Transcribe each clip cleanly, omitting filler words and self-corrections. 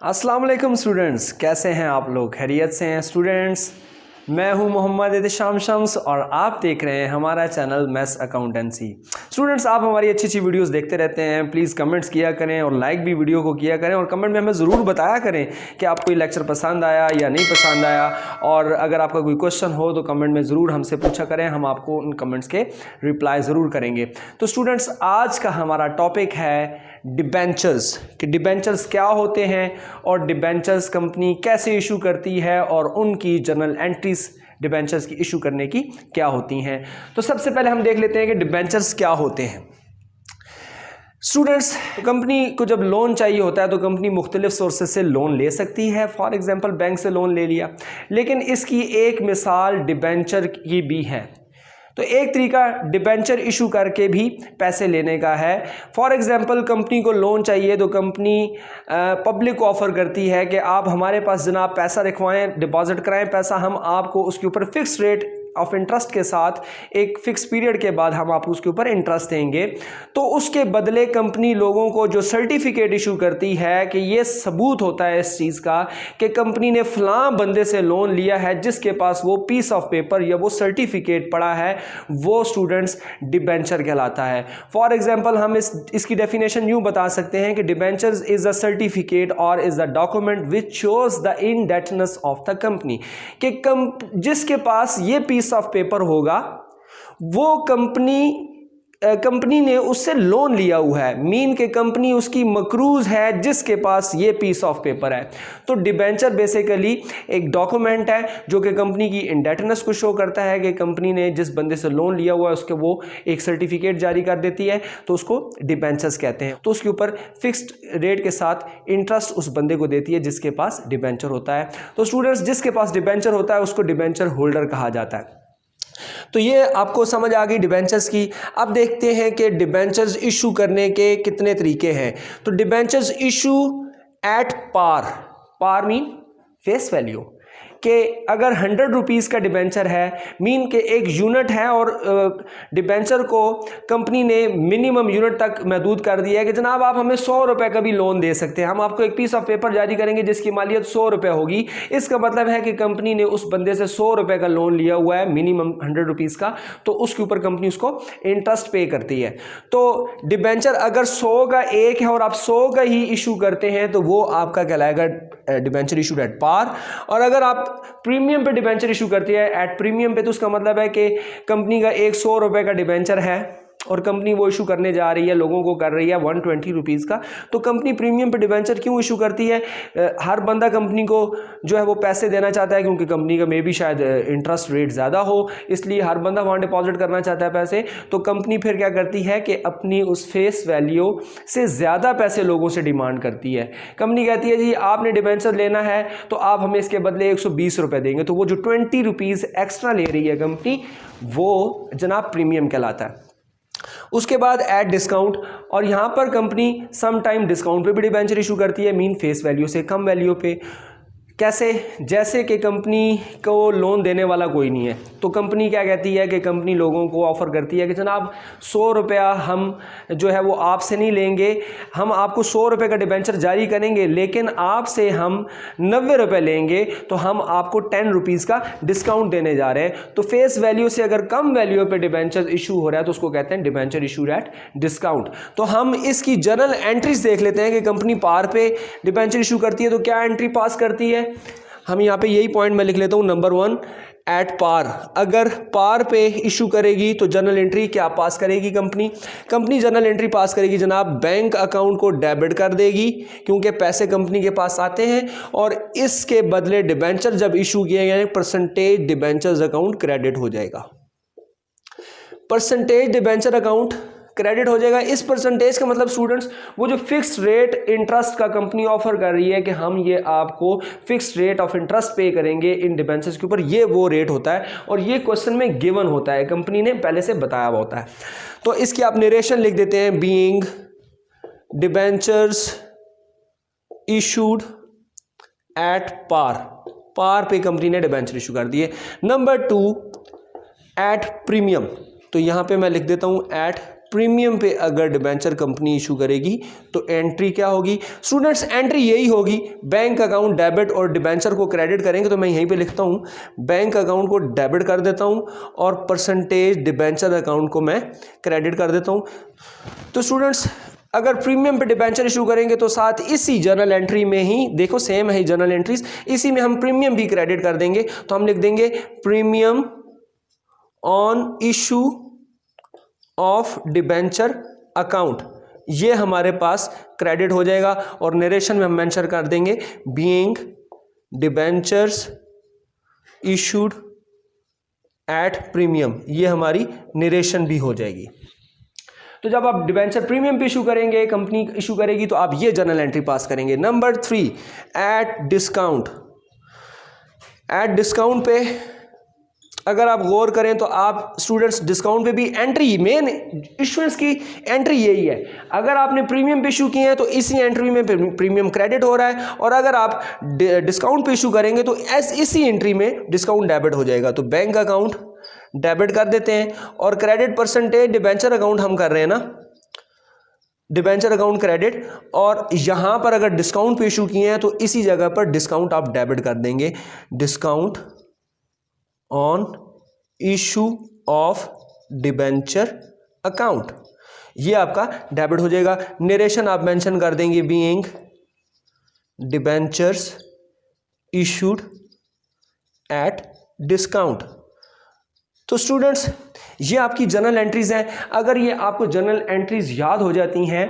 अस्सलाम वालेकुम स्टूडेंट्स, कैसे हैं आप लोग? खैरियत से हैं स्टूडेंट्स? मैं हूं मोहम्मद एहतिशाम शम्स और आप देख रहे हैं हमारा चैनल मैथ्स अकाउंटेंसी। स्टूडेंट्स, आप हमारी अच्छी अच्छी वीडियोस देखते रहते हैं, प्लीज़ कमेंट्स किया करें और लाइक भी वीडियो को किया करें और कमेंट में हमें ज़रूर बताया करें कि आपको ये लेक्चर पसंद आया या नहीं पसंद आया। और अगर आपका कोई क्वेश्चन हो तो कमेंट में ज़रूर हमसे पूछा करें, हम आपको उन कमेंट्स के रिप्लाई ज़रूर करेंगे। तो स्टूडेंट्स, आज का हमारा टॉपिक है डिबेंचर्स, कि डिबेंचर्स क्या होते हैं और डिबेंचर्स कंपनी कैसे इशू करती है और उनकी जर्नल एंट्रीज डिबेंचर्स की इशू करने की क्या होती हैं। तो सबसे पहले हम देख लेते हैं कि डिबेंचर्स क्या होते हैं। स्टूडेंट्स, कंपनी को जब लोन चाहिए होता है तो कंपनी मुख्तलिफ सोर्सेज से लोन ले सकती है। फॉर एग्जांपल बैंक से लोन ले लिया, लेकिन इसकी एक मिसाल डिबेंचर की भी है। तो एक तरीका डिबेंचर इशू करके भी पैसे लेने का है। फॉर एग्जांपल कंपनी को लोन चाहिए तो कंपनी पब्लिक को ऑफर करती है कि आप हमारे पास जनाब पैसा रखवाएं, डिपॉजिट कराएं पैसा, हम आपको उसके ऊपर फिक्स रेट ऑफ इंटरेस्ट के साथ एक फिक्स पीरियड के बाद हम आपको उसके ऊपर इंटरेस्ट देंगे। तो उसके बदले कंपनी लोगों को जो सर्टिफिकेट इशू करती है कि ये सबूत होता है इस चीज़ का कि कंपनी ने फलां बंदे से लोन लिया है जिसके पास वो पीस ऑफ पेपर या वो सर्टिफिकेट पड़ा है, वो स्टूडेंट्स डिबेंचर कहलाता है। फॉर एग्जाम्पल हम इसकी डेफिनेशन यूँ बता सकते हैं कि डिबेंचर इज अ सर्टिफिकेट और is a document which shows the indebtedness of the company, कि जिसके पास ये पीस ऑफ पेपर होगा वो कंपनी ने उससे लोन लिया हुआ है, मीन के कंपनी उसकी मकरूज है जिसके पास ये पीस ऑफ पेपर है। तो डिबेंचर बेसिकली एक डॉक्यूमेंट है जो कि कंपनी की इंडेटनेस को शो करता है कि कंपनी ने जिस बंदे से लोन लिया हुआ है उसके वो एक सर्टिफिकेट जारी कर देती है, तो उसको डिबेंचर्स कहते हैं। तो उसके ऊपर फिक्स्ड रेट के साथ इंटरेस्ट उस बंदे को देती है जिसके पास डिबेंचर होता है। तो स्टूडेंट्स, जिसके पास डिबेंचर होता है उसको डिबेंचर होल्डर कहा जाता है। तो ये आपको समझ आ गई डिबेंचर्स की। अब देखते हैं कि डिबेंचर्स इशू करने के कितने तरीके हैं। तो debentures issue at par mean face value, कि अगर 100 रुपीज़ का डिबेंचर है, मीन के एक यूनिट है और डिबेंचर को कंपनी ने मिनिमम यूनिट तक महदूद कर दिया है कि जनाब आप हमें 100 रुपये का भी लोन दे सकते हैं, हम आपको एक पीस ऑफ पेपर जारी करेंगे जिसकी मालियत 100 रुपये होगी। इसका मतलब है कि कंपनी ने उस बंदे से 100 रुपये का लोन लिया हुआ है, मिनिमम 100 रुपीज़ का, तो उसके ऊपर कंपनी उसको इंटरेस्ट पे करती है। तो डिबेंचर अगर 100 का एक है और आप 100 का ही इशू करते हैं तो वो आपका कहलाएगा डिबेंचर इशूड एट पार। और अगर आप प्रीमियम पे डिबेंचर इशू करती है एट प्रीमियम पे, तो उसका मतलब है कि कंपनी का एक 100 रुपये का डिबेंचर है और कंपनी वो इशू करने जा रही है, लोगों को कर रही है 120 रुपीज़ का। तो कंपनी प्रीमियम पे डिबेंचर क्यों इशू करती है? हर बंदा कंपनी को जो है वो पैसे देना चाहता है, क्योंकि कंपनी का मे भी शायद इंटरेस्ट रेट ज़्यादा हो, इसलिए हर बंदा वहाँ डिपॉजिट करना चाहता है पैसे। तो कंपनी फिर क्या करती है कि अपनी उस फेस वैल्यू से ज़्यादा पैसे लोगों से डिमांड करती है। कंपनी कहती है जी आपने डिबेंचर लेना है तो आप हमें इसके बदले 120 रुपये देंगे। तो वो जो 20 रुपीज़ एक्स्ट्रा ले रही है कंपनी, वो जनाब प्रीमियम कहलाता है। उसके बाद एट डिस्काउंट, और यहाँ पर कंपनी सम टाइम डिस्काउंट पे भी डिबेंचर इशू करती है, मीन फेस वैल्यू से कम वैल्यू पे। कैसे? जैसे कि कंपनी को लोन देने वाला कोई नहीं है, तो कंपनी क्या कहती है कि कंपनी लोगों को ऑफ़र करती है कि जनाब 100 रुपया हम जो है वो आपसे नहीं लेंगे, हम आपको 100 रुपये का डिबेंचर जारी करेंगे, लेकिन आपसे हम 90 रुपये लेंगे, तो हम आपको 10 रुपीज़ का डिस्काउंट देने जा रहे हैं। तो फेस वैल्यू से अगर कम वैल्यू पे डिबेंचर इशू हो रहा है तो उसको कहते हैं डिबेंचर इशूड एट डिस्काउंट। तो हम इसकी जर्नल एंट्रीज देख लेते हैं कि कंपनी पार पे डिबेंचर इशू करती है तो क्या एंट्री पास करती है। हम यहाँ पे यही पॉइंट मैं लिख लेता हूँ, नंबर 1 एट पार। अगर पार पे इशू करेगी तो जर्नल एंट्री क्या पास करेगी कंपनी जर्नल एंट्री पास करेगी जनाब, बैंक अकाउंट को डेबिट कर देगी क्योंकि पैसे कंपनी के पास आते हैं, और इसके बदले डिबेंचर जब इशू किए गए परसेंटेज डिबेंचर्स अकाउंट क्रेडिट हो जाएगा। परसेंटेज डिबेंचर अकाउंट क्रेडिट हो जाएगा। इस परसेंटेज का मतलब स्टूडेंट्स, वो जो फिक्स रेट इंटरेस्ट का कंपनी ऑफर कर रही है कि हम ये आपको फिक्स रेट ऑफ इंटरेस्ट पे करेंगे इन डिबेंचर्स के ऊपर, ये वो रेट होता है और ये क्वेश्चन में गिवन होता है, कंपनी ने पहले से बताया हुआ होता है। तो इसकी आप नरेशन लिख देते हैं, being debentures issued at par पे कंपनी ने डिबेंचर इशू कर दिए। नंबर 2 एट प्रीमियम, तो यहां पे मैं लिख देता हूं एट प्रीमियम पे अगर डिबेंचर कंपनी इशू करेगी तो एंट्री क्या होगी स्टूडेंट्स? एंट्री यही होगी, बैंक अकाउंट डेबिट और डिबेंचर को क्रेडिट करेंगे। तो मैं यहीं पे लिखता हूँ, बैंक अकाउंट को डेबिट कर देता हूँ और परसेंटेज डिबेंचर अकाउंट को मैं क्रेडिट कर देता हूँ। तो स्टूडेंट्स अगर प्रीमियम पे डिबेंचर इशू करेंगे तो साथ इसी जर्नल एंट्री में ही, देखो सेम है जर्नल एंट्रीज, इसी में हम प्रीमियम भी क्रेडिट कर देंगे। तो हम लिख देंगे premium on issue of debenture account, ये हमारे पास क्रेडिट हो जाएगा। और नरेशन में हम मेंशन कर देंगे being debentures issued at premium, ये हमारी नरेशन भी हो जाएगी। तो जब आप डिबेंचर प्रीमियम पे इशू करेंगे, कंपनी इशू करेगी, तो आप ये जर्नल एंट्री पास करेंगे। Number 3 at discount. At discount पे अगर आप गौर करें तो आप स्टूडेंट्स डिस्काउंट पे भी एंट्री, मेन इशुएंस की एंट्री यही है। अगर आपने प्रीमियम पे इशू किए हैं तो इसी एंट्री में प्रीमियम क्रेडिट हो रहा है, और अगर आप डिस्काउंट पे इशू करेंगे तो इसी एंट्री में डिस्काउंट डेबिट हो जाएगा। तो बैंक अकाउंट डेबिट कर देते हैं और क्रेडिट परसेंटेज डिबेंचर अकाउंट हम कर रहे हैं ना, डिबेंचर अकाउंट क्रेडिट, और यहां पर अगर डिस्काउंट पे इशू किए हैं तो इसी जगह पर डिस्काउंट आप डेबिट कर देंगे। Discount on issue of debenture account, ये आपका डेबिट हो जाएगा। नरेशन आप मेंशन कर देंगे being debentures issued eight discount. तो स्टूडेंट्स ये आपकी जर्नल एंट्रीज हैं। अगर ये आपको जर्नल एंट्रीज याद हो जाती हैं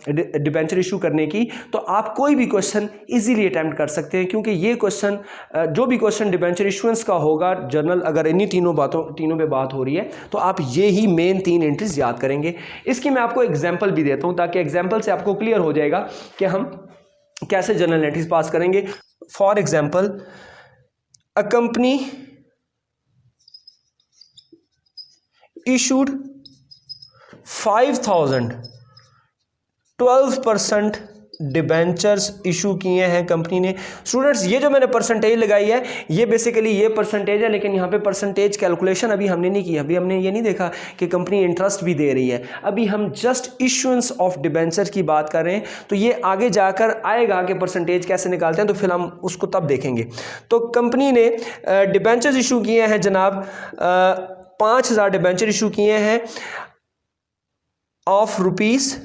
डिबेंचर इशू करने की, तो आप कोई भी क्वेश्चन इजीली अटेम्प्ट कर सकते हैं, क्योंकि ये क्वेश्चन जो भी क्वेश्चन डिबेंचर इशुएंस का होगा जर्नल, अगर इन्हीं तीनों पे बात हो रही है तो आप ये ही मेन 3 एंट्रीज याद करेंगे। इसकी मैं आपको एग्जाम्पल भी देता हूँ ताकि एग्जाम्पल से आपको क्लियर हो जाएगा कि हम कैसे जर्नल एंट्रीज पास करेंगे। For example, a company issued 5,000 12% debentures issue किए हैं कंपनी ने। स्टूडेंट्स ये जो मैंने परसेंटेज लगाई है ये बेसिकली ये परसेंटेज है, लेकिन यहाँ पे परसेंटेज कैलकुलेशन अभी हमने नहीं की। अभी हमने ये नहीं देखा कि कंपनी इंटरेस्ट भी दे रही है, अभी हम जस्ट इशुएंस ऑफ डिबेंचर की बात कर रहे हैं। तो ये आगे जाकर आएगा कि परसेंटेज कैसे निकालते हैं, तो फिर हम उसको तब देखेंगे। तो कंपनी ने डिबेंचर्स इशू किए हैं जनाब 5,000 डिबेंचर इशू किए हैं ऑफ ₹100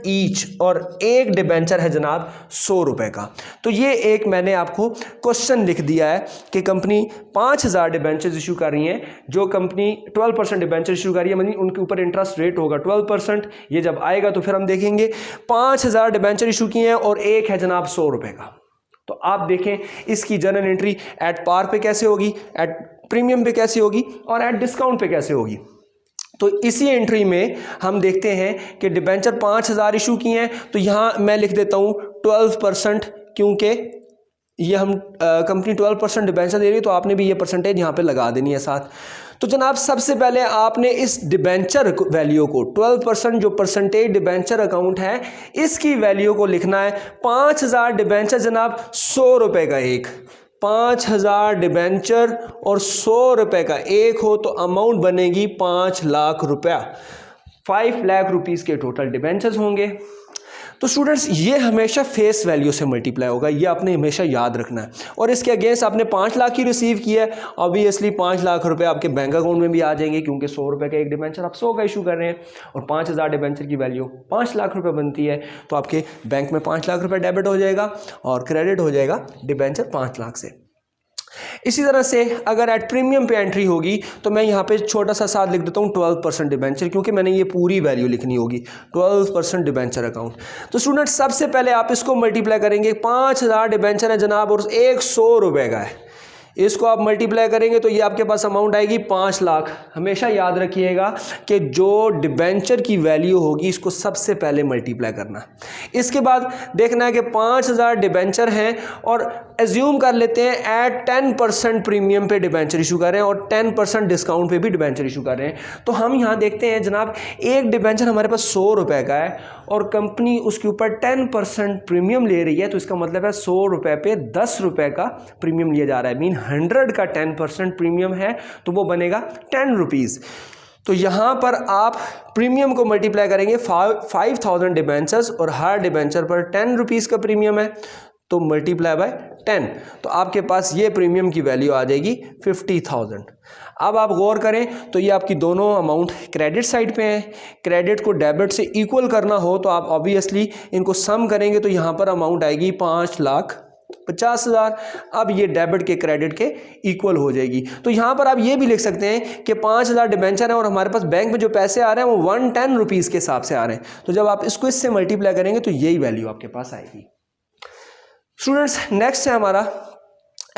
ईच, और एक डिबेंचर है जनाब 100 रुपए का। तो ये एक मैंने आपको क्वेश्चन लिख दिया है कि कंपनी 5,000 डिबेंचर इशू कर रही है। जो कंपनी 12% डिबेंचर इशू कर रही है, मतलब उनके ऊपर इंटरेस्ट रेट होगा 12%। ये जब आएगा तो फिर हम देखेंगे 5,000 डिबेंचर इशू किए हैं और एक है जनाब 100 रुपए का। तो आप देखें इसकी जर्नल एंट्री एट पार पे कैसे होगी, एट प्रीमियम पे कैसे होगी और एट डिस्काउंट पे कैसे होगी। तो इसी एंट्री में हम देखते हैं कि डिबेंचर 5,000 इशू किए हैं, तो यहां मैं लिख देता हूं 12%, क्योंकि ये हम कंपनी 12% डिबेंचर दे रही है, तो आपने भी ये परसेंटेज यहां पे लगा देनी है साथ। तो जनाब सबसे पहले आपने इस डिबेंचर वैल्यू को 12% जो परसेंटेज डिबेंचर अकाउंट है इसकी वैल्यू को लिखना है। 5,000 डिबेंचर जनाब 100 रुपए का एक, 5,000 डिबेंचर और 100 रुपए का एक हो तो अमाउंट बनेगी 5 लाख रुपया। 5 लाख रुपीस के टोटल डिबेंचर्स होंगे। तो स्टूडेंट्स ये हमेशा फेस वैल्यू से मल्टीप्लाई होगा, ये आपने हमेशा याद रखना है। और इसके अगेंस्ट आपने 5 लाख की रिसीव किया है, ऑब्वियसली 5 लाख रुपए आपके बैंक अकाउंट में भी आ जाएंगे, क्योंकि 100 रुपए का एक डिबेंचर आप 100 का इशू कर रहे हैं और 5,000 डिबेंचर की वैल्यू 5 लाख रुपए बनती है। तो आपके बैंक में 5 लाख रुपए डेबिट हो जाएगा और क्रेडिट हो जाएगा डिबेंचर 5 लाख से। इसी तरह से अगर एट प्रीमियम पे एंट्री होगी तो मैं यहाँ पे छोटा सा साथ लिख देता हूँ 12% डिबेंचर, क्योंकि मैंने ये पूरी वैल्यू लिखनी होगी 12% डिबेंचर अकाउंट। तो स्टूडेंट सबसे पहले आप इसको मल्टीप्लाई करेंगे, 5,000 डिबेंचर है जनाब और एक 100 रुपए का है, इसको आप मल्टीप्लाई करेंगे तो ये आपके पास अमाउंट आएगी 5 लाख। हमेशा याद रखिएगा कि जो डिबेंचर की वैल्यू होगी इसको सबसे पहले मल्टीप्लाई करना। इसके बाद देखना है कि 5,000 डिबेंचर हैं और एज्यूम कर लेते हैं एट 10% प्रीमियम पे डिबेंचर इशू कर रहे हैं और 10% डिस्काउंट पे भी डिबेंचर इशू कर रहे हैं। तो हम यहाँ देखते हैं जनाब एक डिबेंचर हमारे पास 100 रुपए का है और कंपनी उसके ऊपर 10% प्रीमियम ले रही है, तो इसका मतलब है 100 रुपए पे 10 रुपए का प्रीमियम लिया जा रहा है। मीन 100 का 10% प्रीमियम है तो वो बनेगा 10 रुपीज़। तो यहाँ पर आप प्रीमियम को मल्टीप्लाई करेंगे 5000 डिबेंचर्स और हर डिबेंचर पर 10 रुपीज़ का प्रीमियम है, तो मल्टीप्लाई बाय 10, तो आपके पास ये प्रीमियम की वैल्यू आ जाएगी 50,000। अब आप गौर करें तो ये आपकी दोनों अमाउंट क्रेडिट साइड पे हैं। क्रेडिट को डेबिट से इक्वल करना हो तो आप ऑब्वियसली इनको सम करेंगे तो यहाँ पर अमाउंट आएगी 5,50,000। अब ये डेबिट के क्रेडिट के इक्वल हो जाएगी। तो यहाँ पर आप ये भी लिख सकते हैं कि 5,000 डिबेंचर है और हमारे पास बैंक में जो पैसे आ रहे हैं वो 110 रुपीज़ के हिसाब से आ रहे हैं। तो जब आप इसको इससे मल्टीप्लाई करेंगे तो यही वैल्यू आपके पास आएगी। स्टूडेंट्स, नेक्स्ट है हमारा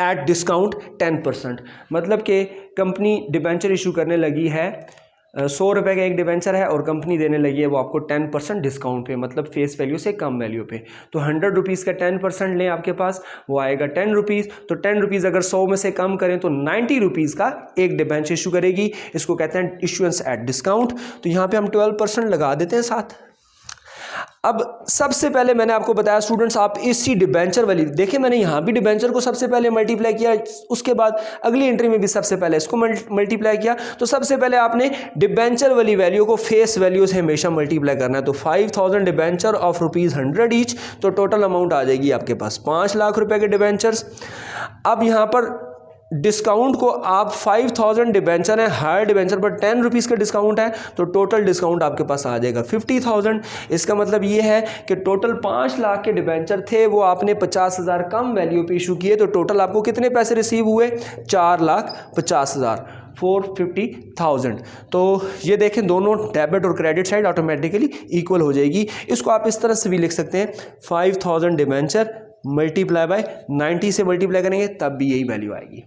एट डिस्काउंट 10%, मतलब कि कंपनी डिबेंचर इशू करने लगी है, 100 रुपये का एक डिबेंचर है और कंपनी देने लगी है वो आपको 10% डिस्काउंट पे, मतलब फेस वैल्यू से कम वैल्यू पे। तो 100 रुपीज़ का 10% लें आपके पास, वो आएगा 10 रुपीज़। तो 10 रुपीज़ अगर 100 में से कम करें तो 90 रुपीज़ का एक डिबेंचर इशू करेगी। इसको कहते हैं इशुएंस एट डिस्काउंट। तो यहाँ पर हम 12% लगा देते हैं साथ। अब सबसे पहले मैंने आपको बताया स्टूडेंट्स, आप इसी डिबेंचर वाली देखिए, मैंने यहाँ भी डिबेंचर को सबसे पहले मल्टीप्लाई किया, उसके बाद अगली एंट्री में भी सबसे पहले इसको मल्टीप्लाई किया। तो सबसे पहले आपने डिबेंचर वाली वैल्यू को फेस वैल्यू से हमेशा मल्टीप्लाई करना है। तो 5000 डिबेंचर ऑफ ₹100 ईच, तो टोटल अमाउंट आ जाएगी आपके पास 5 लाख रुपए के डिबेंचर्स। अब यहाँ पर डिस्काउंट को आप 5000 डिबेंचर है, हर डिबेंचर पर 10 रुपीज़ का डिस्काउंट है, तो टोटल डिस्काउंट आपके पास आ जाएगा 50,000। इसका मतलब ये है कि टोटल 5 लाख के डिबेंचर थे, वो आपने 50,000 कम वैल्यू पे इशू किए, तो टोटल आपको कितने पैसे रिसीव हुए? 4,50,000, 450,000। तो ये देखें, दोनों डेबिट और क्रेडिट साइड ऑटोमेटिकली इक्वल हो जाएगी। इसको आप इस तरह से भी लिख सकते हैं, 5000 डिबेंचर मल्टीप्लाई बाय 90 से मल्टीप्लाई करेंगे तब भी यही वैल्यू आएगी।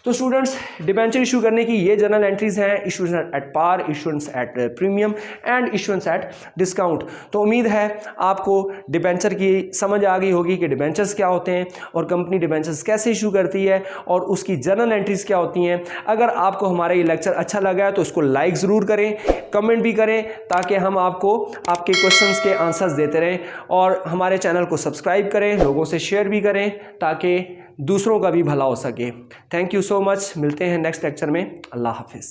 तो स्टूडेंट्स, डिबेंचर इशू करने की ये जनरल एंट्रीज हैं, issuance at par, issuance at premium and issuance at discount. तो उम्मीद है आपको डिबेंचर की समझ आ गई होगी कि डिबेंचर्स क्या होते हैं और कंपनी डिबेंचर्स कैसे इशू करती है और उसकी जनरल एंट्रीज क्या होती हैं। अगर आपको हमारा ये लेक्चर अच्छा लगा है तो इसको लाइक ज़रूर करें, कमेंट भी करें, ताकि हम आपको आपके क्वेश्चंस के आंसर्स देते रहें, और हमारे चैनल को सब्सक्राइब करें, लोगों से शेयर भी करें ताकि दूसरों का भी भला हो सके। Thank you so much. मिलते हैं नेक्स्ट लेक्चर में। अल्लाह हाफिज़।